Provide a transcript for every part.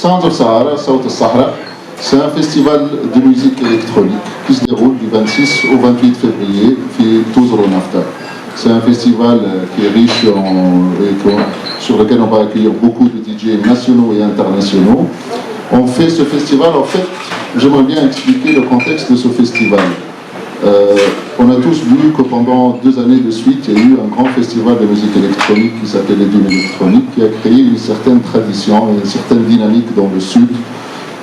Sounds of Sahara, South of Sahara, c'est un festival de musique électronique qui se déroule du 26 au 28 février à Touzro Nafta. C'est un festival qui est riche sur lequel on va accueillir beaucoup de DJ nationaux et internationaux. On fait ce festival, en fait, j'aimerais bien expliquer le contexte de ce festival. On a tous vu que pendant 2 années de suite, il y a eu un grand festival de musique électronique qui s'appelait Dunes électroniques, qui a créé une certaine tradition et une certaine dynamique dans le sud.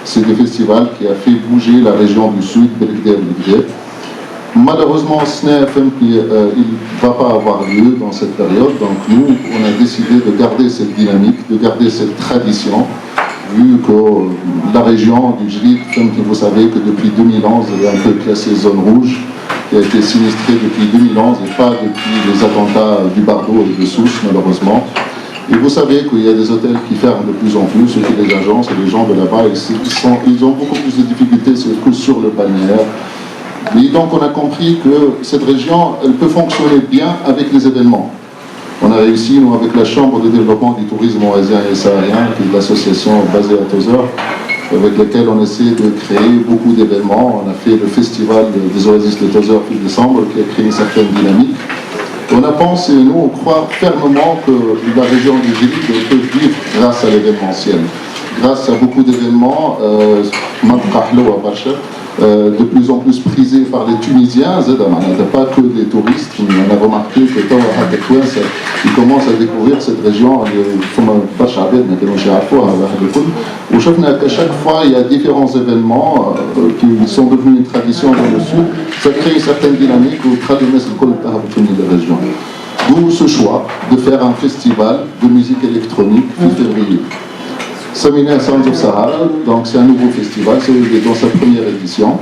C'est des festivals qui a fait bouger la région du sud, Belgder. Malheureusement, SNEFM, il ne va pas avoir lieu dans cette période, donc nous, on a décidé de garder cette dynamique, de garder cette tradition, vu que la région du Jlid, comme vous savez que depuis 2011, elle est un peu classée zone rouge, qui a été sinistrée depuis 2011 et pas depuis les attentats du Bardo et de Sousse, malheureusement. Et vous savez qu'il y a des hôtels qui ferment de plus en plus, ce qui les agences et les gens de là-bas, ils ont beaucoup plus de difficultés que sur le balnéaire. Et donc on a compris que cette région, elle peut fonctionner bien avec les événements. On a réussi, nous, avec la Chambre de développement du tourisme oasien et saharien, qui est l'association basée à Tozeur, avec laquelle on essaie de créer beaucoup d'événements. On a fait le festival des oasis de Tozeur fin décembre, qui a créé une certaine dynamique. On a pensé, nous, on croit fermement que la région du Jlid peut vivre grâce à l'événementiel. Grâce à beaucoup d'événements, de plus en plus prisés par les Tunisiens, pas que des touristes. On a remarqué que ils commencent à découvrir cette région. À chaque fois, il y a différents événements qui sont devenus une tradition dans le sud. Ça crée une certaine dynamique où les régions. D'où ce choix de faire un festival de musique électronique mi-février. Samina Sounds of Sahara, donc c'est un nouveau festival, c'est dans sa première édition,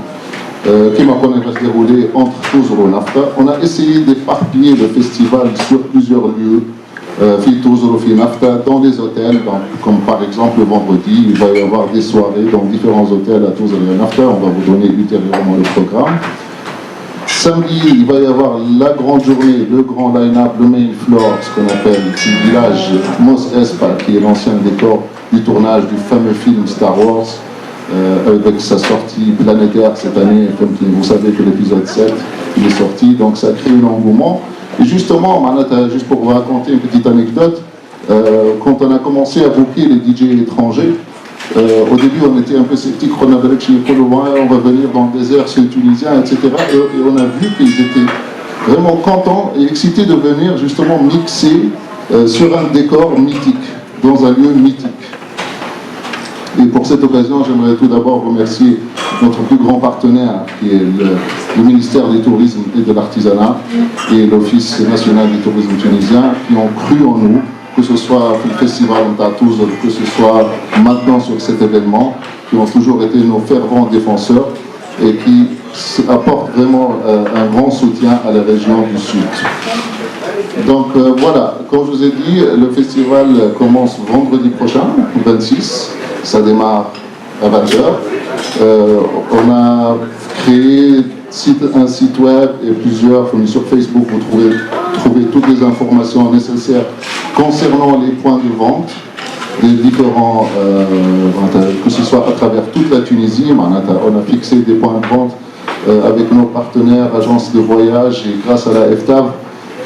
qui va se dérouler entre Touzro et Nafta. On a essayé d'éparpiller le festival sur plusieurs lieux, Touzro et Nafta, dans les hôtels, comme par exemple le vendredi, il va y avoir des soirées dans différents hôtels à Touzro et Nafta, on va vous donner ultérieurement le programme. Samedi, il va y avoir la grande journée, le grand line-up, le main floor, ce qu'on appelle le village Mos Espa, qui est l'ancien décor du tournage du fameux film Star Wars, avec sa sortie planétaire cette année, comme vous savez que l'épisode 7 il est sorti, donc ça crée un engouement. Et justement, juste pour vous raconter une petite anecdote, quand on a commencé à booker les DJ étrangers, au début on était un peu sceptiques, on avait on va venir dans le désert, c'est tunisien, etc. Et on a vu qu'ils étaient vraiment contents et excités de venir justement mixer sur un décor mythique, dans un lieu mythique. Et pour cette occasion, j'aimerais tout d'abord remercier notre plus grand partenaire, qui est le ministère du Tourisme et de l'Artisanat et l'Office national du tourisme tunisien, qui ont cru en nous, que ce soit au Festival Tatouz, que ce soit maintenant sur cet événement, qui ont toujours été nos fervents défenseurs et qui apportent vraiment un grand soutien à la région du Sud. Donc voilà, comme je vous ai dit, le festival commence vendredi prochain, le 26. Ça démarre à 20h. On a créé un site web et plusieurs, sur Facebook, vous trouvez toutes les informations nécessaires concernant les points de vente des différents, que ce soit à travers toute la Tunisie. On a fixé des points de vente avec nos partenaires, agences de voyage et grâce à la FTAV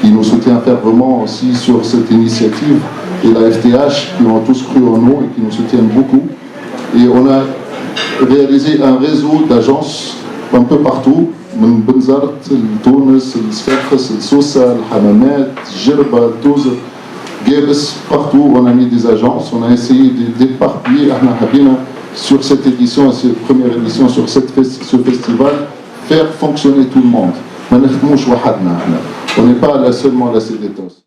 qui nous soutient fermement aussi sur cette initiative, et la FTH qui ont tous cru en nous et qui nous soutiennent beaucoup. Et on a réalisé un réseau d'agences un peu partout, Benzart, Tunis, Sfax, Sousa, Hamamet, Jerba, Touz, Gebes, partout on a mis des agences, on a essayé d'éparpiller sur cette édition, cette première édition, sur ce festival, faire fonctionner tout le monde. On n'est pas seulement la CDTOS.